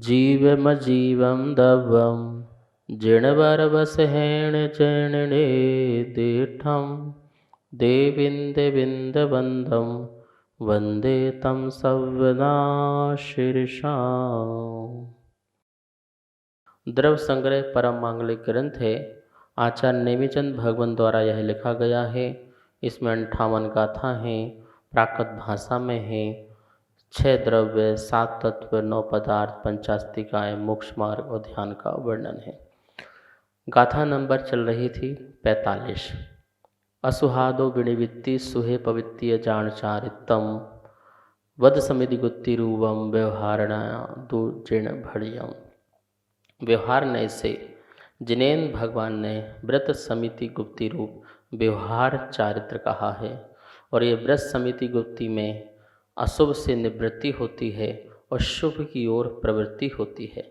जीवमजीवं दवं जिणवरवसहेण चैणणे दीठं देविन्दविन्दवन्दं वन्दे तं सवना शीर्षा। द्रव्य संग्रह परम मांगलिक ग्रंथ है। आचार्य नेमिचंद भगवान द्वारा यह लिखा गया है। इसमें 58 गाथा हैं, प्राकृत भाषा में है। 6 द्रव्य, 7 तत्व, 9 पदार्थ, 50 टीकाएँ, मोक्ष मार्ग और ध्यान का वर्णन है। गाथा नंबर चल रही थी 45। असुहादो विनिवित्ति सुहे पवित्तीय जानचारितम वध समिति गुत्तिरूवम व्यवहारणा दुजिण भड़ियम। व्यवहार नय से जिनेन भगवान ने व्रत समिति गुप्ति रूप व्यवहार चारित्र कहा है। और ये व्रत समिति गुप्ति में अशुभ से निवृत्ति होती है और शुभ की ओर प्रवृत्ति होती है।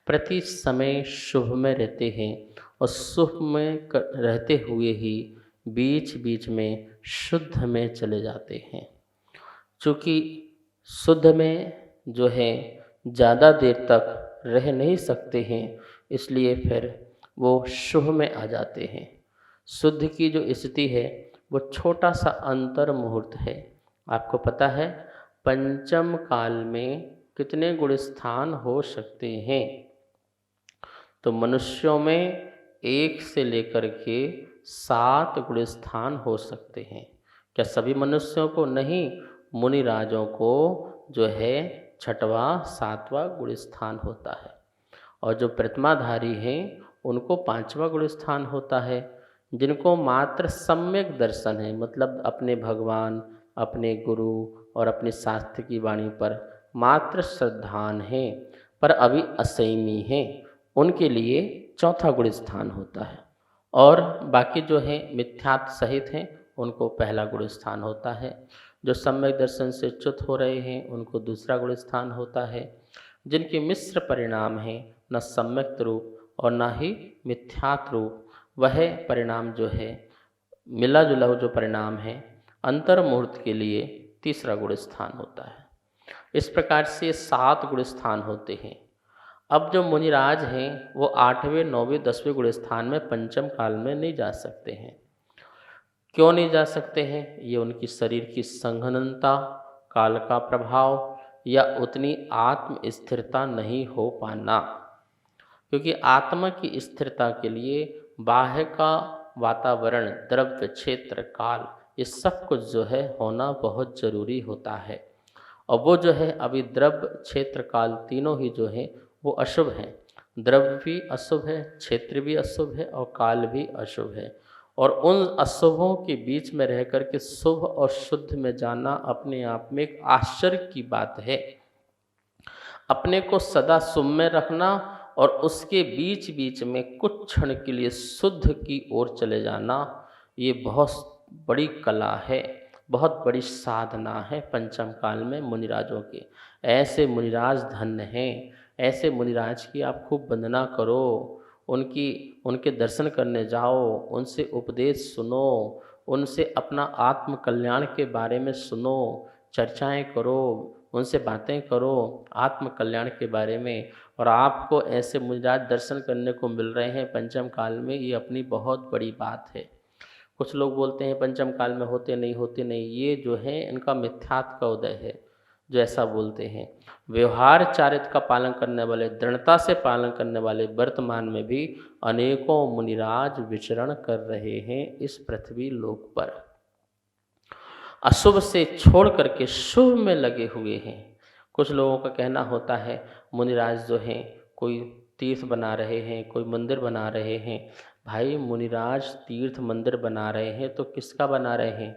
प्रति समय शुभ में रहते हैं और शुभ में रहते हुए ही बीच बीच में शुद्ध में चले जाते हैं। चूँकि शुद्ध में जो है ज़्यादा देर तक रह नहीं सकते हैं, इसलिए फिर वो शुभ में आ जाते हैं। शुद्ध की जो स्थिति है वो छोटा सा अंतर मुहूर्त है। आपको पता है पंचम काल में कितने गुण स्थान हो सकते हैं? तो मनुष्यों में 1 से लेकर के 7 गुण स्थान हो सकते हैं। क्या सभी मनुष्यों को? नहीं, मुनिराजों को जो है 6वां 7वां गुण स्थान होता है। और जो प्रतिमाधारी हैं उनको 5वां गुण स्थान होता है। जिनको मात्र सम्यक दर्शन है, मतलब अपने भगवान, अपने गुरु और अपने शास्त्र की वाणी पर मात्र श्रद्धान हैं पर अभी असंयमी हैं, उनके लिए 4था गुण स्थान होता है। और बाकी जो हैं मिथ्यात्व सहित हैं उनको 1ला गुण स्थान होता है। जो सम्यक दर्शन से च्युत हो रहे हैं उनको 2रा गुण स्थान होता है। जिनके मिश्र परिणाम हैं, न सम्यक रूप और न ही मिथ्यात्व रूप, वह परिणाम जो है मिला जुला जो परिणाम है अंतर मुहूर्त के लिए 3रा गुण स्थान होता है। इस प्रकार से 7 गुण स्थान होते हैं। अब जो मुनिराज हैं वो 8वें 9वें 10वें गुण स्थान में पंचम काल में नहीं जा सकते हैं। क्यों नहीं जा सकते हैं? ये उनकी शरीर की संघनता, काल का प्रभाव या उतनी आत्म स्थिरता नहीं हो पाना। क्योंकि आत्मा की स्थिरता के लिए बाह्य का वातावरण, द्रव्य, क्षेत्र, काल, ये सब कुछ जो है होना बहुत ज़रूरी होता है। और वो जो है अभी द्रव्य, क्षेत्र, काल तीनों ही जो है वो अशुभ हैं। द्रव्य भी अशुभ है, क्षेत्र भी अशुभ है और काल भी अशुभ है। और उन अशुभों के बीच में रह कर के शुभ और शुद्ध में जाना अपने आप में एक आश्चर्य की बात है। अपने को सदा शुभ में रखना और उसके बीच बीच में कुछ क्षण के लिए शुद्ध की ओर चले जाना, ये बहुत बड़ी कला है, बहुत बड़ी साधना है पंचम काल में मुनिराजों के। ऐसे मुनिराज धन्य हैं। ऐसे मुनिराज की आप खूब वंदना करो, उनके दर्शन करने जाओ, उनसे उपदेश सुनो, उनसे अपना आत्म कल्याण के बारे में सुनो, चर्चाएं करो, उनसे बातें करो आत्म कल्याण के बारे में। और आपको ऐसे मुनिराज दर्शन करने को मिल रहे हैं पंचम काल में, ये अपनी बहुत बड़ी बात है। कुछ लोग बोलते हैं पंचम काल में होते नहीं, ये जो है इनका मिथ्यात्व का उदय है जो ऐसा बोलते हैं। व्यवहार चारित्र का पालन करने वाले, दृढ़ता से पालन करने वाले वर्तमान में भी अनेकों मुनिराज विचरण कर रहे हैं इस पृथ्वी लोक पर। अशुभ से छोड़ करके शुभ में लगे हुए हैं। कुछ लोगों का कहना होता है मुनिराज जो हैं कोई तीर्थ बना रहे हैं, कोई मंदिर बना रहे हैं। भाई मुनिराज तीर्थ मंदिर बना रहे हैं तो किसका बना रहे हैं?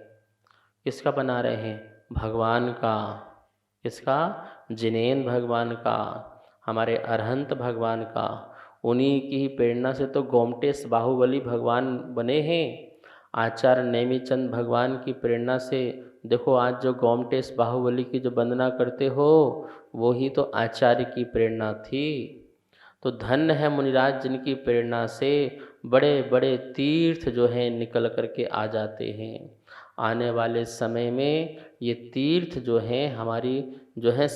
किसका बना रहे हैं? भगवान का। किसका? जिनेन भगवान का, हमारे अरहंत भगवान का। उन्हीं की ही प्रेरणा से तो गोमटेश बाहुबली भगवान बने हैं। आचार्य नेमिचंद भगवान की प्रेरणा से देखो आज जो गोमटेश बाहुबली की जो वंदना करते हो वो ही तो आचार्य की प्रेरणा थी। तो धन्य है मुनिराज जिनकी प्रेरणा से बड़े बड़े तीर्थ जो हैं निकल करके आ जाते हैं। आने वाले समय में ये तीर्थ जो हैं हमारी जो है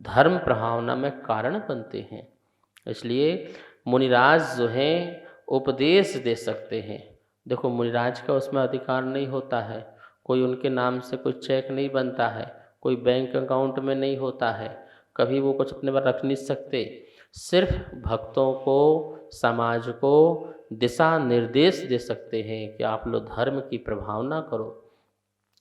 धर्म प्रभावना में कारण बनते हैं। इसलिए मुनिराज जो हैं उपदेश दे सकते हैं। देखो मुनिराज का उसमें अधिकार नहीं होता है, कोई उनके नाम से कोई चेक नहीं बनता है, कोई बैंक अकाउंट में नहीं होता है, कभी वो कुछ अपने पर रख नहीं सकते। सिर्फ भक्तों को, समाज को दिशा निर्देश दे सकते हैं कि आप लोग धर्म की प्रभावना करो,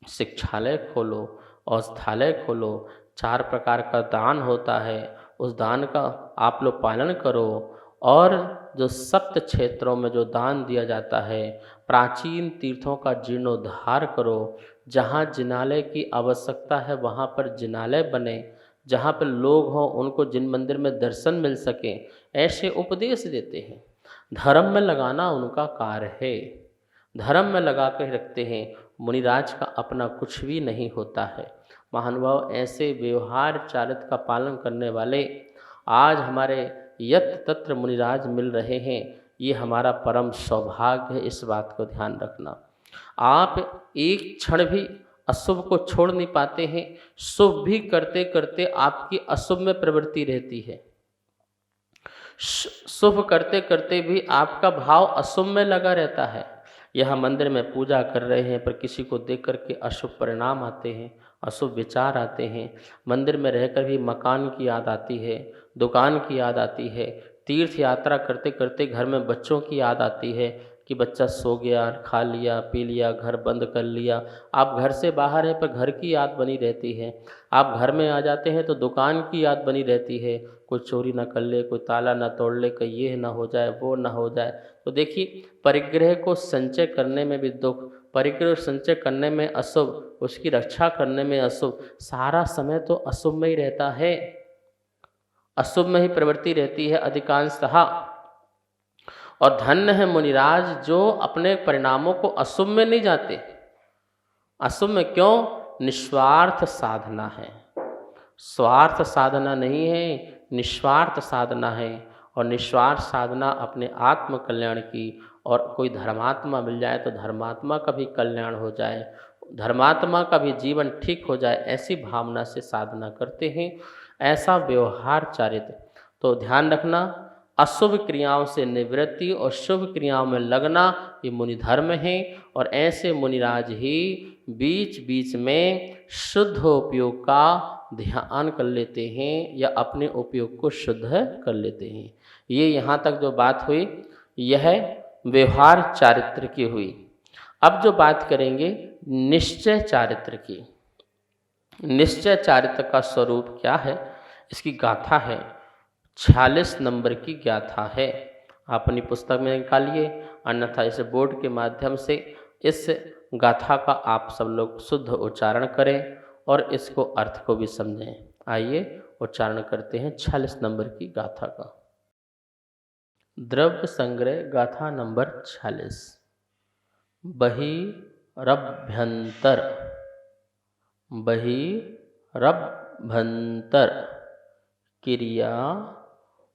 शिक्षालय खोलो, औषधालय खोलो, 4 प्रकार का दान होता है, उस दान का आप लोग पालन करो। और जो सप्त क्षेत्रों में जो दान दिया जाता है, प्राचीन तीर्थों का जीर्णोद्धार करो, जहाँ जिनालय की आवश्यकता है वहाँ पर जिनालय बने, जहाँ पर लोग हों उनको जिन मंदिर में दर्शन मिल सके, ऐसे उपदेश देते हैं। धर्म में लगाना उनका कार्य है, धर्म में लगा कर रखते हैं। मुनिराज का अपना कुछ भी नहीं होता है। महानुभाव, ऐसे व्यवहार चारित्र का पालन करने वाले आज हमारे यत्र तत्र मुनिराज मिल रहे हैं, ये हमारा परम सौभाग्य है। इस बात को ध्यान रखना। आप एक क्षण भी अशुभ को छोड़ नहीं पाते हैं, शुभ भी करते करते आपकी अशुभ में प्रवृत्ति रहती है, शुभ करते करते भी आपका भाव अशुभ में लगा रहता है। यह मंदिर में पूजा कर रहे हैं पर किसी को देख करके अशुभ परिणाम आते हैं, अशुभ विचार आते हैं। मंदिर में रहकर भी मकान की याद आती है, दुकान की याद आती है, तीर्थ यात्रा करते करते घर में बच्चों की याद आती है कि बच्चा सो गया, खा लिया, पी लिया, घर बंद कर लिया। आप घर से बाहर हैं पर घर की याद बनी रहती है, आप घर में आ जाते हैं तो दुकान की याद बनी रहती है, कोई चोरी ना कर ले, कोई ताला ना तोड़ ले, कहीं ये ना हो जाए, वो ना हो जाए। तो देखिए, परिग्रह को संचय करने में भी दुख, परिग्रह संचय करने में अशुभ, उसकी रक्षा करने में अशुभ, सारा समय तो अशुभ में ही रहता है, अशुभ में ही प्रवृत्ति रहती है अधिकांशतः। और धन्य है मुनिराज जो अपने परिणामों को अशुभ में नहीं जाते। अशुभ में क्यों? निस्वार्थ साधना है, स्वार्थ साधना नहीं है, निस्वार्थ साधना है। और निस्वार्थ साधना अपने आत्म कल्याण की, और कोई धर्मात्मा मिल जाए तो धर्मात्मा का भी कल्याण हो जाए, धर्मात्मा का भी जीवन ठीक हो जाए, ऐसी भावना से साधना करते हैं। ऐसा व्यवहार चारित्र। तो ध्यान रखना, अशुभ क्रियाओं से निवृत्ति और शुभ क्रियाओं में लगना, ये मुनि धर्म है। और ऐसे मुनिराज ही बीच बीच में शुद्ध उपयोग का ध्यान कर लेते हैं या अपने उपयोग को शुद्ध कर लेते हैं। ये यहाँ तक जो बात हुई यह व्यवहार चारित्र की हुई। अब जो बात करेंगे निश्चय चारित्र की। निश्चय चारित्र का स्वरूप क्या है, इसकी गाथा है, 46 नंबर की गाथा है। आप अपनी पुस्तक में निकालिए, अन्यथा इस बोर्ड के माध्यम से इस गाथा का आप सब लोग शुद्ध उच्चारण करें और इसको अर्थ को भी समझें। आइए उच्चारण करते हैं 46 नंबर की गाथा का। द्रव्य संग्रह गाथा नंबर 46। बहिरभ्यंतर, बहिरभ्यंतर क्रिया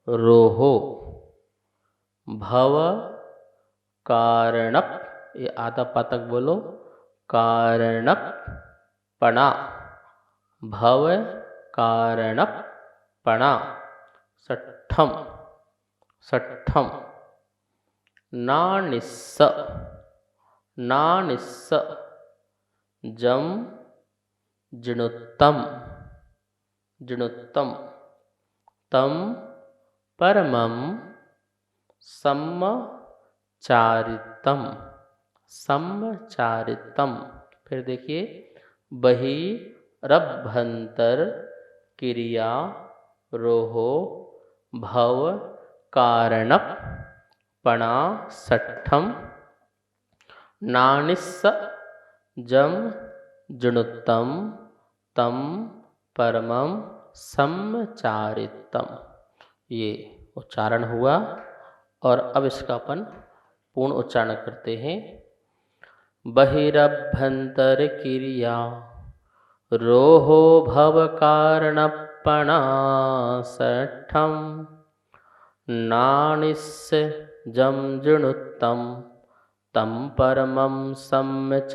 रोहो भव कारणप, ये आधा पातक बोलो, कारणप पणा, भव कारणप पणा। षष्ठम, षष्ठम नानिस्स, नानिस्स जम जिणुत्तम, जिणुत्तम तम परमं सम्मचारितम, सम्मचारितम। फिर देखिए, बहिरभ्यंतर क्रिया रोहो भव कारणप पणा। षष्ठम नानिस्स जम जिणुत्तम तम परमं सम्मचारितम। ये उच्चारण हुआ और अब इसका अपन पूर्ण उच्चारण करते हैं। बहिरभ्यंतर क्रिया रोहो भव कारणपणा। षष्ठम नानिस्स जम जिणुत्तम तं परमं सम्यचारितम्।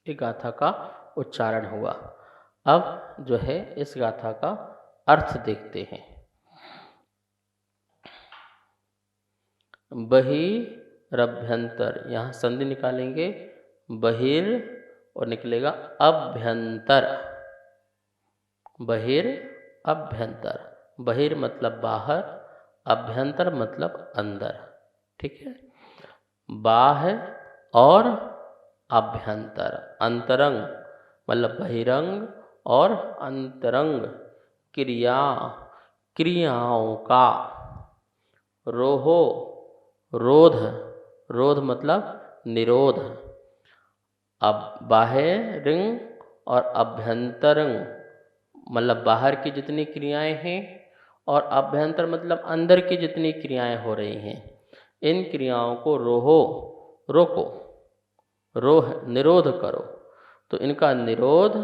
ये गाथा का उच्चारण हुआ। अब जो है इस गाथा का अर्थ देखते हैं। बहिरभ्यंतर, यहाँ संधि निकालेंगे, बहिर और निकलेगा अभ्यंतर। बहिर अभ्यंतर, बहिर मतलब बाहर, अभ्यंतर मतलब अंदर। ठीक है, बाह्य और अभ्यंतर, अंतरंग मतलब बहिरंग और अंतरंग क्रियाओं का। रोहो, रोध, रोध मतलब निरोध। अब बाह्यरंग और अभ्यंतरंग मतलब बाहर की जितनी क्रियाएं हैं और अभ्यंतर मतलब अंदर की जितनी क्रियाएं हो रही हैं, इन क्रियाओं को रोहो, रोको, रोह निरोध करो। तो इनका निरोध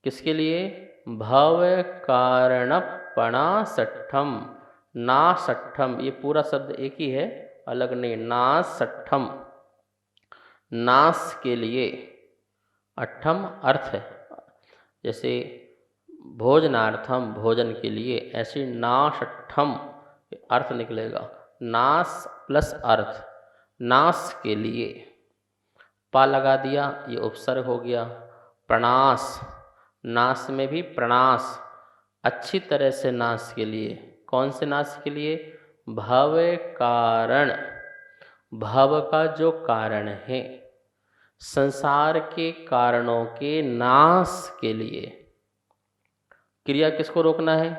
किसके लिए? भव कारणपणासठ्ठम, नासठ्ठम, ये पूरा शब्द एक ही है, अलग नहीं, नासठ्ठम, नास के लिए, अट्ठम अर्थ है, जैसे भोजनार्थम भोजन के लिए, ऐसे नासठ्ठम अर्थ निकलेगा, नास प्लस अर्थ, नास के लिए। पा लगा दिया, ये उपसर्ग हो गया। प्रणास, नास में भी प्रणास, अच्छी तरह से नाश के लिए। कौन से नाश के लिए? भव कारण, भव का जो कारण है, संसार के कारणों के नाश के लिए। क्रिया किसको रोकना है?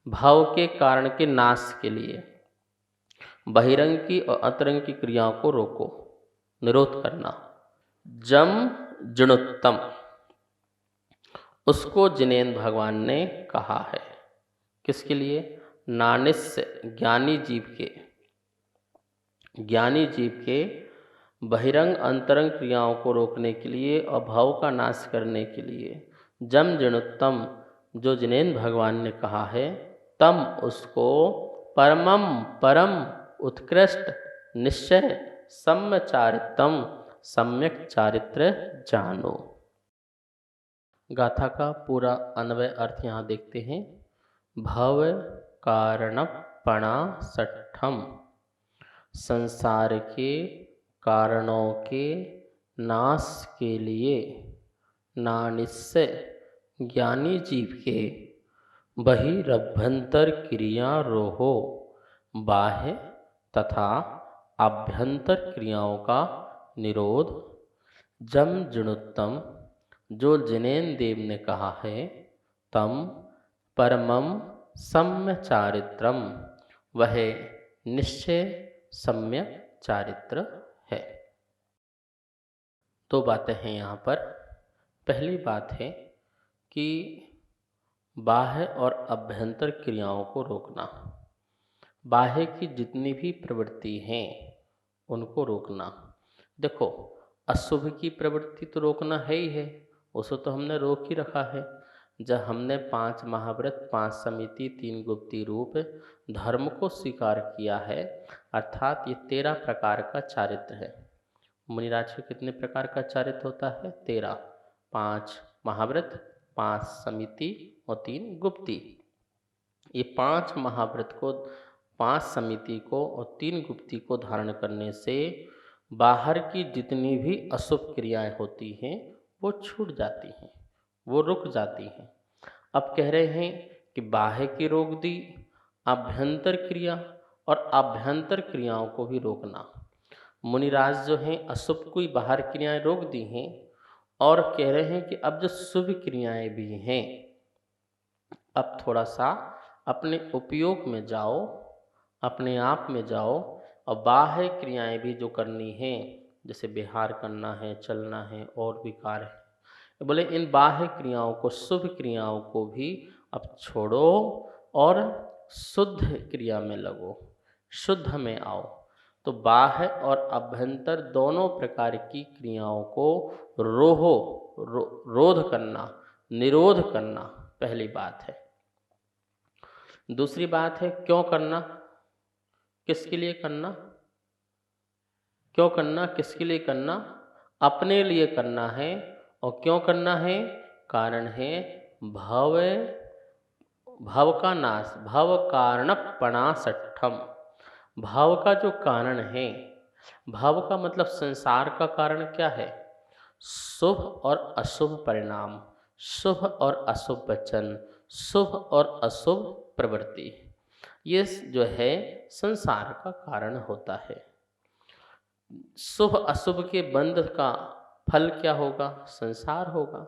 भाव के कारण के नाश के लिए। बहिरंग की और अंतरंग की क्रियाओं को रोको, निरोध करना। जम जुणुत्तम, उसको जिनेन्द्र भगवान ने कहा है। किसके लिए? नानिस्य, ज्ञानी जीव के, ज्ञानी जीव के बहिरंग अंतरंग क्रियाओं को रोकने के लिए और भाव का नाश करने के लिए। जम जिणुत्तम, जो जिनेन्द्र भगवान ने कहा है, तम उसको, परमम परम उत्कृष्ट, निश्चय, सम्य चारित्रम सम्यक चारित्र जानो। गाथा का पूरा अन्वय अर्थ यहाँ देखते हैं। भव कारणपणासठ्ठम, संसार के कारणों के नाश के लिए, नानिस्य ज्ञानी जीव के, बहिरभ्यंतर क्रिया रोहो, बाह्य तथा आभ्यंतर क्रियाओं का निरोध। जम जिणुत्तम, जो जिनेन्द्र देव ने कहा है, तम परमम सम्य चारित्रम, वह निश्चय सम्यक चारित्र है। दो बातें हैं यहाँ पर। पहली बात है कि बाह्य और अभ्यंतर क्रियाओं को रोकना। बाह्य की जितनी भी प्रवृत्ति हैं उनको रोकना। देखो, अशुभ की प्रवृत्ति तो रोकना है ही है, उसे तो हमने रोक ही रखा है। जब हमने 5 महाव्रत, 5 समिति, 3 गुप्ती रूप धर्म को स्वीकार किया है, अर्थात ये 13 प्रकार का चारित्र है। मुनिराज के कितने प्रकार का चारित्र होता है? 13। 5 महाव्रत, 5 समिति और 3 गुप्ती। ये 5 महाव्रत को, 5 समिति को और 3 गुप्ती को धारण करने से बाहर की जितनी भी अशुभ क्रियाएं होती हैं वो छूट जाती हैं, वो रुक जाती हैं। अब कह रहे हैं कि बाह्य की रोक दी, आभ्यंतर क्रिया और आभ्यंतर क्रियाओं को भी रोकना। मुनिराज जो हैं अशुभ कोई बाहर क्रियाएं रोक दी हैं और कह रहे हैं कि अब जो शुभ क्रियाएं भी हैं, अब थोड़ा सा अपने उपयोग में जाओ, अपने आप में जाओ और बाह्य क्रियाएं भी जो करनी हैं, जैसे विहार करना है, चलना है और भी कार्य है, बोले इन बाह्य क्रियाओं को, शुभ क्रियाओं को भी अब छोड़ो और शुद्ध क्रिया में लगो, शुद्ध में आओ। तो बाह्य और अभ्यंतर दोनों प्रकार की क्रियाओं को रोध करना, निरोध करना पहली बात है। दूसरी बात है क्यों करना? किसके लिए करना? क्यों करना? किसके लिए करना? अपने लिए करना है। और क्यों करना है? कारण है भव भव का नाश, भव कारणपणासठम। भव का जो कारण है, भव का मतलब संसार का कारण क्या है? शुभ और अशुभ परिणाम, शुभ और अशुभ वचन, शुभ और अशुभ प्रवृत्ति, ये जो है संसार का कारण होता है। शुभ अशुभ के बंध का फल क्या होगा? संसार होगा।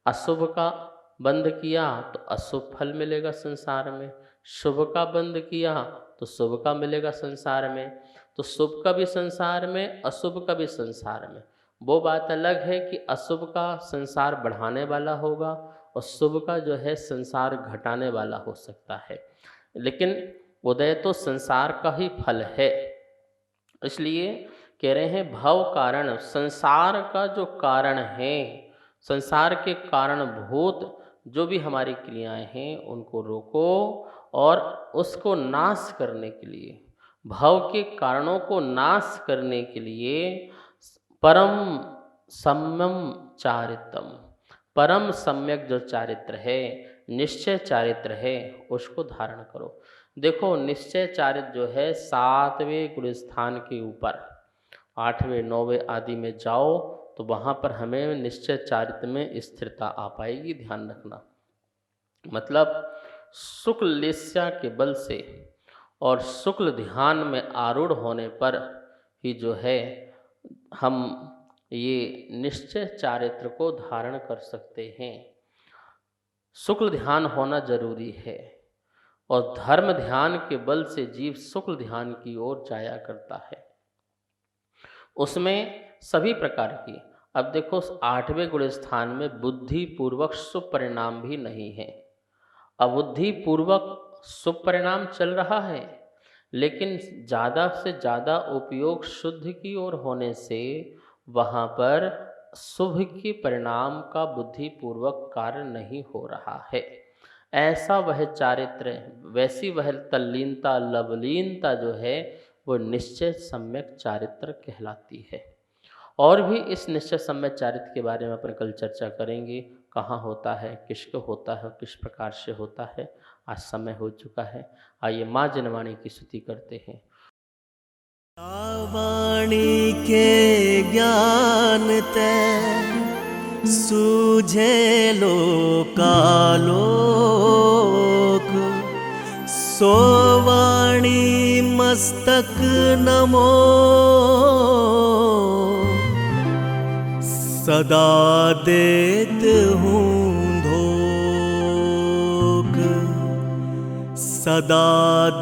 अशुभ का बंध किया तो अशुभ फल मिलेगा संसार में, शुभ का बंध किया तो शुभ का मिलेगा संसार में। तो शुभ का भी संसार में, अशुभ का भी संसार में। वो बात अलग है कि अशुभ का संसार बढ़ाने वाला होगा और शुभ का जो है संसार घटाने वाला हो सकता है, लेकिन उदय तो संसार का ही फल है। इसलिए कह रहे हैं भव कारण, संसार का जो कारण है, संसार के कारणभूत जो भी हमारी क्रियाएं हैं उनको रोको और उसको नाश करने के लिए, भव के कारणों को नाश करने के लिए परम सम्यम चारित्रम, परम सम्यक जो चारित्र है, निश्चय चारित्र है, उसको धारण करो। देखो निश्चय चारित्र जो है 7वें गुण स्थान के ऊपर, 8वें 9वें आदि में जाओ तो वहाँ पर हमें निश्चय चारित्र में स्थिरता आ पाएगी, ध्यान रखना। मतलब शुक्ल लेस्या के बल से और शुक्ल ध्यान में आरूढ़ होने पर ही जो है हम ये निश्चय चारित्र को धारण कर सकते हैं। शुक्ल ध्यान होना जरूरी है और धर्म ध्यान के बल से जीव शुक्ल ध्यान की ओर जाया करता है। उसमें सभी प्रकार की, अब देखो 8वें गुण स्थान में बुद्धि पूर्वक शुभ परिणाम भी नहीं है। अबुद्धि पूर्वक शुभ परिणाम चल रहा है, लेकिन ज़्यादा से ज़्यादा उपयोग शुद्ध की ओर होने से वहाँ पर शुभ के परिणाम का बुद्धि पूर्वक कार्य नहीं हो रहा है। ऐसा वह चारित्र, वैसी वह तल्लीनता, लवलीनता जो है वो निश्चय सम्यक चारित्र कहलाती है। और भी इस निश्चय सम्यक चारित्र के बारे में अपन कल चर्चा करेंगे, कहाँ होता है, किसको होता है, किस प्रकार से होता है। आज समय हो चुका है, आइए माँ जनवाणी की स्तुति करते हैं। वाणी के ज्ञान ते सूझे लोकालोक, सो वाणी मस्तक नमो, सदा देत हूँ धोख, सदा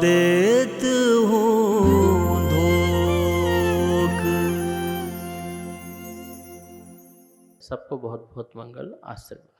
देत हूँ धोख। सबको बहुत बहुत मंगल आशीर्वाद।